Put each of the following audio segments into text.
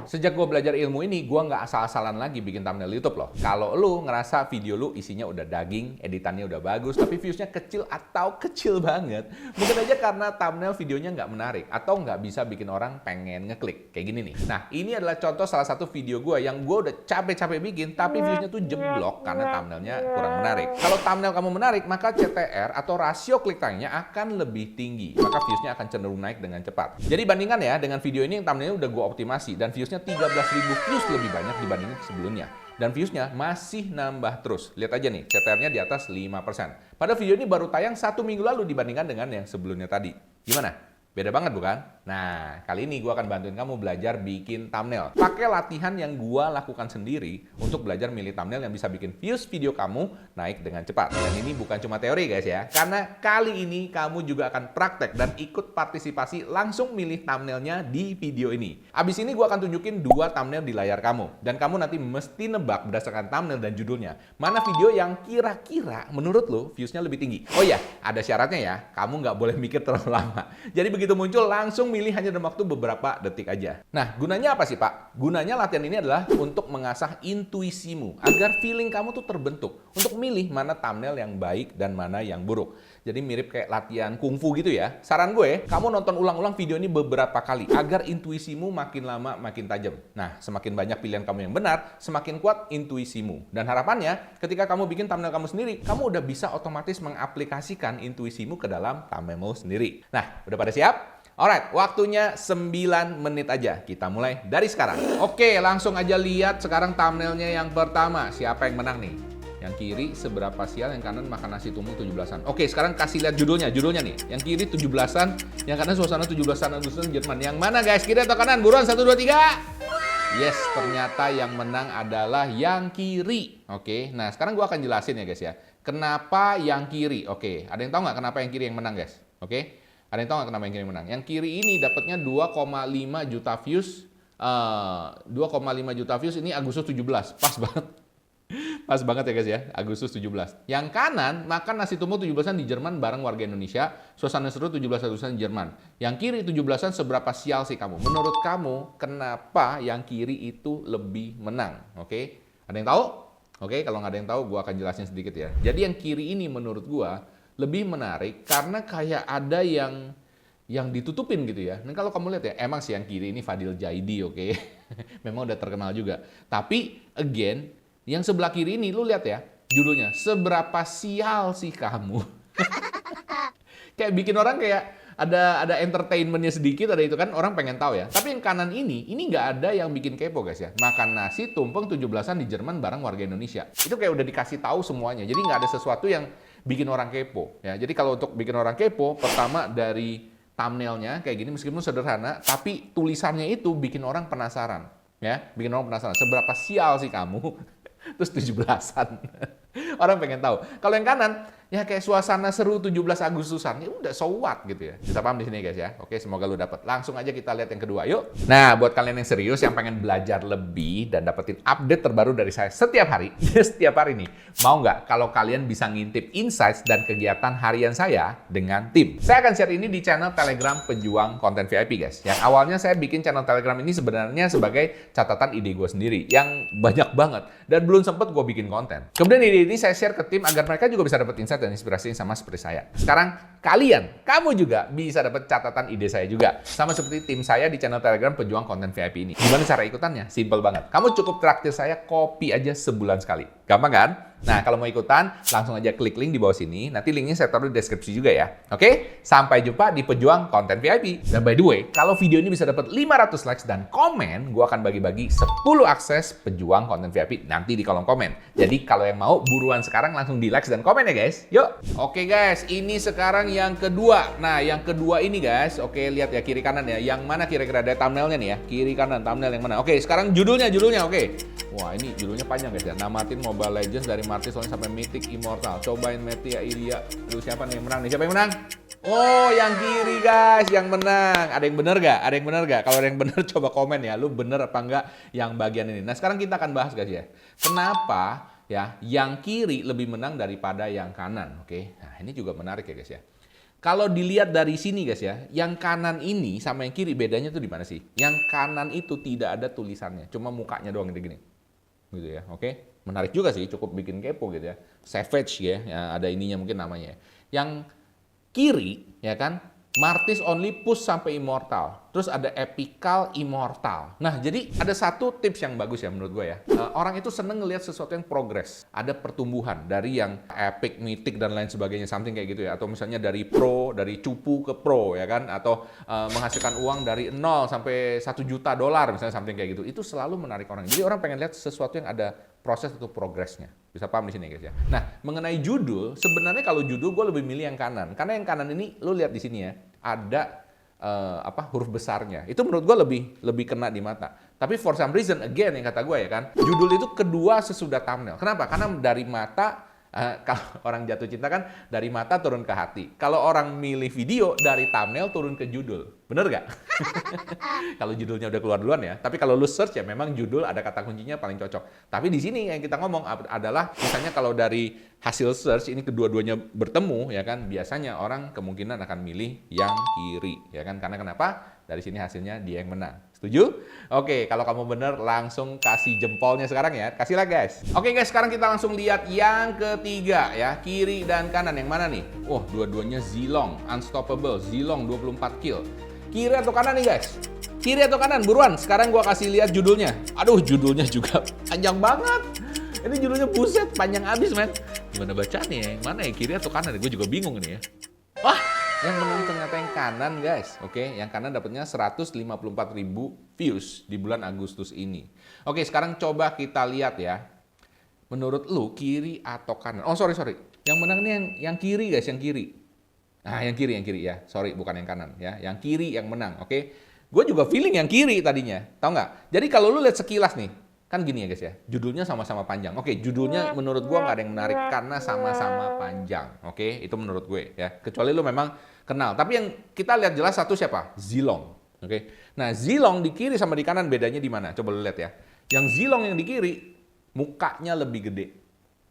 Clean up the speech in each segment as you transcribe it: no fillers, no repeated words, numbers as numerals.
Sejak gue belajar ilmu ini, gue nggak asal-asalan lagi bikin thumbnail YouTube loh. Kalau lu ngerasa video lu isinya udah daging, editannya udah bagus, tapi viewsnya kecil atau kecil banget, mungkin aja karena thumbnail videonya nggak menarik atau nggak bisa bikin orang pengen ngeklik. Kayak gini nih. Nah, ini adalah contoh salah satu video gue yang gue udah capek-capek bikin, tapi viewsnya tuh jeblok karena thumbnailnya kurang menarik. Kalau thumbnail kamu menarik, maka CTR atau rasio klik time-nya akan lebih tinggi. Maka viewsnya akan cenderung naik dengan cepat. Jadi bandingkan ya dengan video ini yang thumbnailnya udah gue optimasi dan viewsnya 13.000 views lebih banyak dibandingin sebelumnya. Dan viewsnya masih nambah terus. Lihat aja nih, CTR-nya di atas 5%. Padahal video ini baru tayang 1 minggu lalu dibandingkan dengan yang sebelumnya tadi. Gimana? Beda banget bukan? Nah, kali ini gue akan bantuin kamu belajar bikin thumbnail. Pakai latihan yang gue lakukan sendiri untuk belajar milih thumbnail yang bisa bikin views video kamu naik dengan cepat. Dan ini bukan cuma teori guys ya. Karena kali ini kamu juga akan praktek dan ikut partisipasi langsung milih thumbnailnya di video ini. Abis ini gue akan tunjukin 2 thumbnail di layar kamu. Dan kamu nanti mesti nebak berdasarkan thumbnail dan judulnya. Mana video yang kira-kira menurut lo viewsnya lebih tinggi. Oh iya, ada syaratnya ya. Kamu nggak boleh mikir terlalu lama. Jadi begitu muncul langsung milih hanya dalam waktu beberapa detik aja. Nah, gunanya apa sih Pak? Gunanya latihan ini adalah untuk mengasah intuisimu agar feeling kamu tuh terbentuk untuk milih mana thumbnail yang baik dan mana yang buruk. Jadi mirip kayak latihan kungfu gitu ya. Saran gue, kamu nonton ulang-ulang video ini beberapa kali agar intuisimu makin lama makin tajam. Nah, semakin banyak pilihan kamu yang benar, semakin kuat intuisimu. Dan harapannya, ketika kamu bikin thumbnail kamu sendiri, kamu udah bisa otomatis mengaplikasikan intuisimu ke dalam thumbnailmu sendiri. Nah, udah pada siap? Alright, waktunya 9 menit aja. Kita mulai dari sekarang. Oke, langsung aja lihat sekarang thumbnailnya yang pertama. Siapa yang menang nih? Yang kiri seberapa sial, yang kanan makan nasi tumpeng 17-an. Oke, sekarang kasih lihat judulnya nih. Yang kiri 17-an, yang kanan suasana 17-an Agustus Jerman. Yang mana guys? Kiri atau kanan? Buruan 1 2 3. Yes, ternyata yang menang adalah yang kiri. Oke, nah sekarang gua akan jelasin ya guys ya. Kenapa yang kiri? Oke, ada yang tahu nggak kenapa yang kiri yang menang guys? Oke. Ada yang tahu nggak kenapa yang kiri menang? Yang kiri ini dapatnya 2,5 juta views. 2,5 juta views ini Agustus 17. Pas banget. Pas banget ya guys ya, Agustus 17. Yang kanan makan nasi tumpeng 17-an di Jerman bareng warga Indonesia. Suasana seru 17 Agustusan di Jerman. Yang kiri 17-an seberapa sial sih kamu? Menurut kamu, kenapa yang kiri itu lebih menang? Oke, ada yang tahu? Oke, kalau nggak ada yang tahu, gua akan jelasin sedikit ya. Jadi yang kiri ini menurut gua lebih menarik karena kayak ada yang ditutupin gitu ya. Nah kalau kamu lihat ya, emang sih yang kiri ini Fadil Jaidi, oke. Memang udah terkenal juga. Tapi again, yang sebelah kiri ini lu lihat ya, judulnya seberapa sial sih kamu. Kayak bikin orang kayak ada entertainmentnya sedikit, ada itu kan orang pengen tahu ya. Tapi yang kanan ini nggak ada yang bikin kepo guys ya. Makan nasi tumpeng 17-an di Jerman bareng warga Indonesia. Itu kayak udah dikasih tahu semuanya. Jadi nggak ada sesuatu yang bikin orang kepo ya. Jadi kalau untuk bikin orang kepo, pertama dari thumbnailnya kayak gini meskipun sederhana, tapi tulisannya itu bikin orang penasaran ya. Bikin orang penasaran. Seberapa sial sih kamu? Terus 17-an. Orang pengen tahu. Kalau yang kanan, ya kayak suasana seru 17 Agustusan. Ya udah, so what gitu ya. Bisa paham di sini guys ya. Oke, semoga lu dapat. Langsung aja kita lihat yang kedua, yuk. Nah, buat kalian yang serius, yang pengen belajar lebih dan dapetin update terbaru dari saya setiap hari, setiap hari nih, mau nggak kalau kalian bisa ngintip insights dan kegiatan harian saya dengan tim? Saya akan share ini di channel Telegram Pejuang Konten VIP guys. Yang awalnya saya bikin channel Telegram ini sebenarnya sebagai catatan ide gue sendiri, yang banyak banget, dan belum sempet gue bikin konten. Kemudian ide ini saya share ke tim agar mereka juga bisa dapat insight dan inspirasi sama seperti saya. Sekarang kamu juga bisa dapat catatan ide saya juga. Sama seperti tim saya di channel Telegram Pejuang Konten VIP ini. Gimana cara ikutannya? Simple banget. Kamu cukup traktir saya kopi aja sebulan sekali. Gampang kan? Nah, kalau mau ikutan, langsung aja klik link di bawah sini. Nanti linknya saya taruh di deskripsi juga ya. Oke? Sampai jumpa di Pejuang Konten VIP. Dan by the way, kalau video ini bisa dapat 500 likes dan komen, gue akan bagi-bagi 10 akses Pejuang Konten VIP nanti di kolom komen. Jadi kalau yang mau, buruan sekarang langsung di like dan komen ya guys. Yuk! Oke guys, ini sekarang yang kedua. Nah, yang kedua ini guys, oke lihat ya kiri kanan ya. Yang mana kira-kira ada thumbnailnya nih ya? Kiri kanan, thumbnail yang mana? Oke, sekarang judulnya oke. Wah, ini judulnya panjang guys ya. Namatin Mobile Legends dari Martis sampai Mythic Immortal. Cobain Metia Ilya. Aduh, siapa nih yang menang nih? Siapa yang menang? Oh, yang kiri guys, yang menang. Ada yang bener gak? Ada yang bener gak? Kalau ada yang bener coba komen ya. Lu bener apa enggak yang bagian ini? Nah, sekarang kita akan bahas guys ya. Kenapa ya yang kiri lebih menang daripada yang kanan? Oke. Nah, ini juga menarik ya guys ya. Kalau dilihat dari sini guys ya, yang kanan ini sama yang kiri bedanya tuh di mana sih? Yang kanan itu tidak ada tulisannya, cuma mukanya doang gini-gini. Gitu ya, oke? Menarik juga sih, cukup bikin kepo gitu ya. Savage ya, ada ininya mungkin namanya. Yang kiri ya kan, Martis only push sampai immortal. Terus ada epical immortal. Nah, jadi ada satu tips yang bagus ya menurut gue ya. Orang itu seneng ngelihat sesuatu yang progres. Ada pertumbuhan dari yang epic, mythic, dan lain sebagainya. Something kayak gitu ya. Atau misalnya dari pro, dari cupu ke pro ya kan. Atau menghasilkan uang dari 0 sampai 1 juta dolar misalnya something kayak gitu. Itu selalu menarik orang. Jadi orang pengen lihat sesuatu yang ada proses atau progresnya. Bisa paham di sini guys ya. Nah, mengenai judul, sebenarnya kalau judul gue lebih milih yang kanan. Karena yang kanan ini, lu lihat di sini ya, ada huruf besarnya. Itu menurut gue lebih kena di mata. Tapi for some reason, again yang kata gue ya kan, judul itu kedua sesudah thumbnail. Kenapa? Karena dari mata, kalau orang jatuh cinta kan dari mata turun ke hati. Kalau orang milih video, dari thumbnail turun ke judul. Bener gak? Kalau judulnya udah keluar duluan ya. Tapi kalau lu search ya memang judul ada kata kuncinya paling cocok. Tapi di sini yang kita ngomong adalah misalnya kalau dari hasil search ini kedua-duanya bertemu ya kan, biasanya orang kemungkinan akan milih yang kiri ya kan. Karena kenapa? Dari sini hasilnya dia yang menang. Setuju? Oke, kalau kamu bener langsung kasih jempolnya sekarang ya. Kasih lah guys. Oke guys, sekarang kita langsung lihat yang ketiga ya. Kiri dan kanan yang mana nih? Oh, dua-duanya Zilong, Unstoppable, Zilong 24 kill. Kiri atau kanan nih guys? Kiri atau kanan? Buruan, sekarang gua kasih lihat judulnya. Aduh, judulnya juga panjang banget. Ini judulnya buset, panjang abis men. Gimana bacanya ya? Yang mana ya? Kiri atau kanan? Gue juga bingung ini ya. Wah, yang menang ternyata yang kanan guys. Oke, yang kanan dapatnya 154.000 views di bulan Agustus ini. Oke, sekarang coba kita lihat ya. Menurut lu kiri atau kanan? Oh sorry. Yang menang nih yang kiri guys, yang kiri. Nah, yang kiri ya. Sorry, bukan yang kanan ya. Yang kiri yang menang, oke? Gue juga feeling yang kiri tadinya. Tahu nggak? Jadi kalau lu lihat sekilas nih, kan gini ya guys ya. Judulnya sama-sama panjang. Oke, judulnya menurut gue nggak ada yang menarik karena sama-sama panjang. Oke, itu menurut gue ya. Kecuali lu memang kenal. Tapi yang kita lihat jelas satu siapa? Zilong. Oke. Nah, Zilong di kiri sama di kanan bedanya di mana? Coba lu lihat ya. Yang Zilong yang di kiri mukanya lebih gede.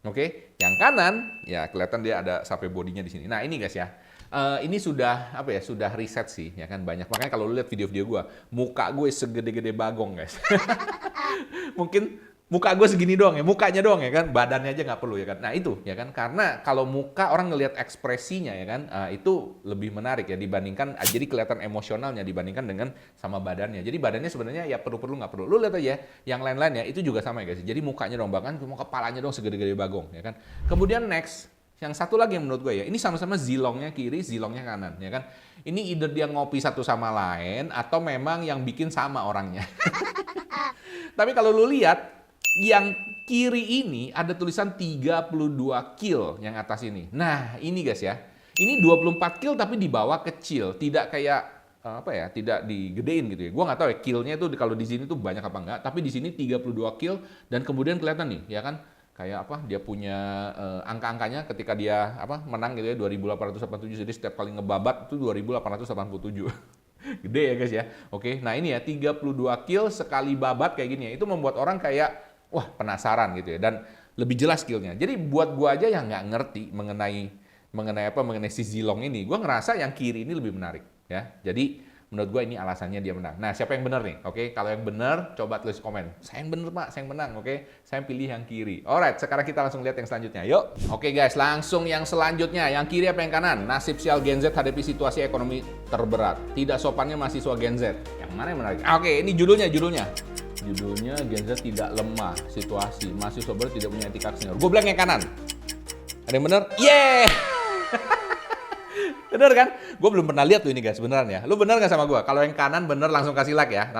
Oke. Yang kanan ya kelihatan dia ada sampai bodinya di sini. Nah, ini guys ya. Ini sudah sudah riset sih ya kan, banyak. Makanya kalau lu lihat video-video gue, muka gue segede-gede bagong guys. Mungkin muka gue segini doang ya, mukanya doang ya kan, badannya aja nggak perlu ya kan. Nah itu ya kan, karena kalau muka orang ngelihat ekspresinya ya kan, itu lebih menarik ya dibandingkan, jadi kelihatan emosionalnya dibandingkan dengan sama badannya. Jadi badannya sebenarnya ya perlu nggak perlu. Lu lihat aja yang lain-lain ya, itu juga sama ya guys. Jadi mukanya doang, bahkan cuma kepalanya doang segede-gede bagong ya kan. Kemudian next. Yang satu lagi yang menurut gue ya, ini sama-sama Zilongnya kiri, Zilongnya kanan, ya kan? Ini either dia ngopi satu sama lain, atau memang yang bikin sama orangnya. Tapi kalau lu lihat, yang kiri ini ada tulisan 32 kill yang atas ini. Nah, ini guys ya. Ini 24 kill tapi di bawah kecil, tidak kayak tidak digedein gitu ya. Gua nggak tahu ya killnya itu kalau di sini tuh banyak apa enggak, tapi di sini 32 kill dan kemudian kelihatan nih, ya kan? Kayak dia punya angka-angkanya ketika dia menang gitu ya, 2887. Jadi setiap kali ngebabat itu 2887. Gede ya guys ya. Oke, nah ini ya 32 kill sekali babat kayak gini ya. Itu membuat orang kayak wah penasaran gitu ya, dan lebih jelas skillnya. Jadi buat gua aja yang nggak ngerti mengenai si Zilong ini, gua ngerasa yang kiri ini lebih menarik ya. Jadi menurut gue ini alasannya dia menang. Nah, siapa yang benar nih? Oke, kalau yang benar, coba tulis komen. Saya yang benar, Pak. Saya yang menang, oke? Saya pilih yang kiri. Alright, sekarang kita langsung lihat yang selanjutnya. Yuk. Oke guys, langsung yang selanjutnya. Yang kiri apa yang kanan? Nasib sial Gen Z hadapi situasi ekonomi terberat. Tidak sopannya mahasiswa Gen Z. Yang mana yang menarik? Oke, ini judulnya. Judulnya Gen Z tidak lemah. Situasi. Mahasiswa berat tidak punya etika senior. Gue bilang yang kanan. Ada yang benar? Yeah! Bener kan? Gue belum pernah lihat tuh ini guys, beneran ya. Lu bener gak sama gue? Kalau yang kanan bener langsung kasih like ya.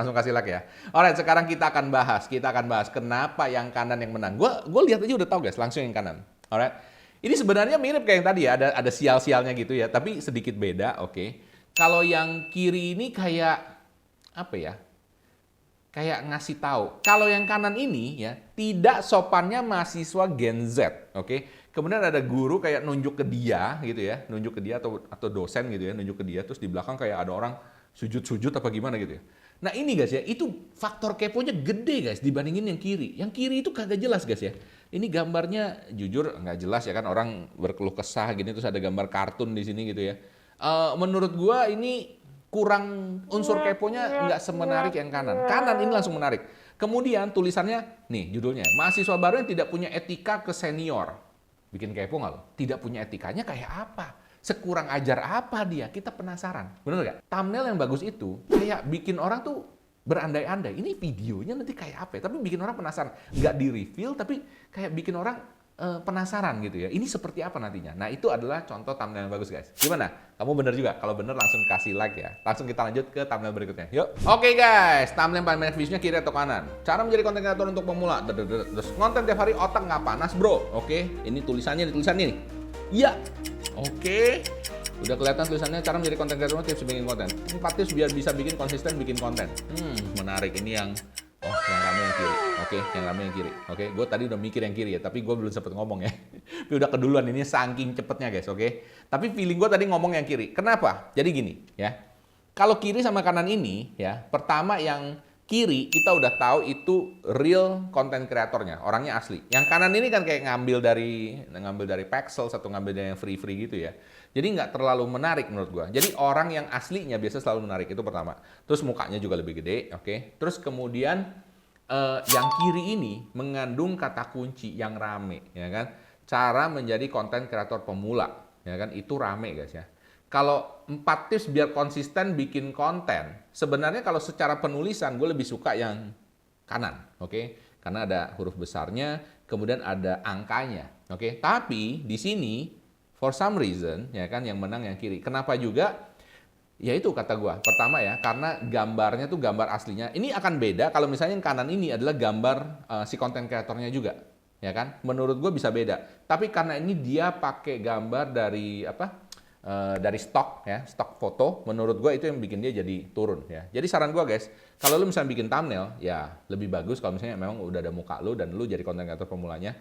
Alright, sekarang kita akan bahas kenapa yang kanan yang menang. Gue lihat aja udah tahu guys, langsung yang kanan. Alright. Ini sebenarnya mirip kayak yang tadi ya, ada sial-sialnya gitu ya, tapi sedikit beda, oke. Kalau yang kiri ini kayak kayak ngasih tahu. Kalau yang kanan ini ya, tidak sopannya mahasiswa Gen Z, oke. Kemudian ada guru kayak nunjuk ke dia gitu ya, atau dosen gitu ya, nunjuk ke dia, terus di belakang kayak ada orang sujud-sujud apa gimana gitu ya. Nah ini guys ya, itu faktor keponya gede guys dibandingin yang kiri. Yang kiri itu kagak jelas guys ya. Ini gambarnya jujur nggak jelas ya kan, orang berkeluh kesah gini, terus ada gambar kartun di sini gitu ya. Menurut gua ini kurang unsur keponya nggak semenarik yang kanan. Kanan ini langsung menarik. Kemudian tulisannya, nih judulnya, mahasiswa baru yang tidak punya etika ke senior. Bikin kepo nggak lo? Tidak punya etikanya kayak apa? Sekurang ajar apa dia? Kita penasaran. Bener nggak? Thumbnail yang bagus itu kayak bikin orang tuh berandai-andai. Ini videonya nanti kayak apa ya? Tapi bikin orang penasaran. Nggak di-reveal, tapi kayak bikin orang penasaran gitu ya. Ini seperti apa nantinya? Nah, itu adalah contoh thumbnail yang bagus, guys. Gimana? Kamu bener juga? Kalau bener langsung kasih like ya. Langsung kita lanjut ke thumbnail berikutnya. Yuk. Oke, guys. Thumbnail paling banyak views-nya kiri atau kanan? Cara menjadi konten kreator untuk pemula. Terus konten tiap hari otak nggak panas, bro. Oke. Ini tulisannya nih. Iya. Oke. Udah kelihatan tulisannya cara menjadi konten kreator, tips bikin konten. 4 tips biar bisa bikin konsisten bikin konten. Menarik. Ini yang yang rame yang kiri. Oke, yang rame yang kiri. Oke, gue tadi udah mikir yang kiri ya, tapi gue belum sempet ngomong ya. Tapi udah keduluan, ini saking cepetnya guys, oke. Tapi feeling gue tadi ngomong yang kiri. Kenapa? Jadi gini ya. Kalau kiri sama kanan ini ya, pertama yang kiri kita udah tahu itu real konten kreatornya, orangnya asli. Yang kanan ini kan kayak ngambil dari Pexels atau ngambil dari yang free gitu ya. Jadi nggak terlalu menarik menurut gua. Jadi orang yang aslinya biasa selalu menarik, itu pertama. Terus mukanya juga lebih gede, oke. Terus kemudian yang kiri ini mengandung kata kunci yang rame, ya kan? Cara menjadi konten kreator pemula, ya kan? Itu rame guys ya. Kalau 4 tips biar konsisten bikin konten, sebenarnya kalau secara penulisan gue lebih suka yang kanan, oke? Karena ada huruf besarnya, kemudian ada angkanya, oke? Tapi di sini for some reason, ya kan, yang menang yang kiri. Kenapa juga? Ya itu kata gue. Pertama ya, karena gambarnya tuh gambar aslinya. Ini akan beda kalau misalnya yang kanan ini adalah gambar si konten kreatornya juga, ya kan? Menurut gue bisa beda. Tapi karena ini dia pakai gambar dari apa? Dari stok ya, stok foto, menurut gue itu yang bikin dia jadi turun ya. Jadi saran gue guys, kalau lu misalnya bikin thumbnail, ya lebih bagus kalau misalnya memang udah ada muka lu dan lu jadi konten kreator pemulanya,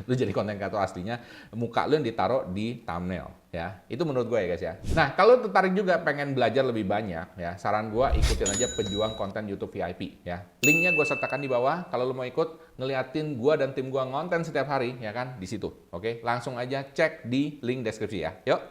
lu jadi konten kreator aslinya, muka lu yang ditaruh di thumbnail ya. Itu menurut gue ya guys ya. Nah, kalau tertarik juga pengen belajar lebih banyak ya, saran gue ikutin aja Pejuang Konten YouTube VIP ya. Linknya gue sertakan di bawah. Kalau lu mau ikut ngeliatin gue dan tim gue ngonten setiap hari ya kan, di situ. Oke, langsung aja cek di link deskripsi ya. Yuk.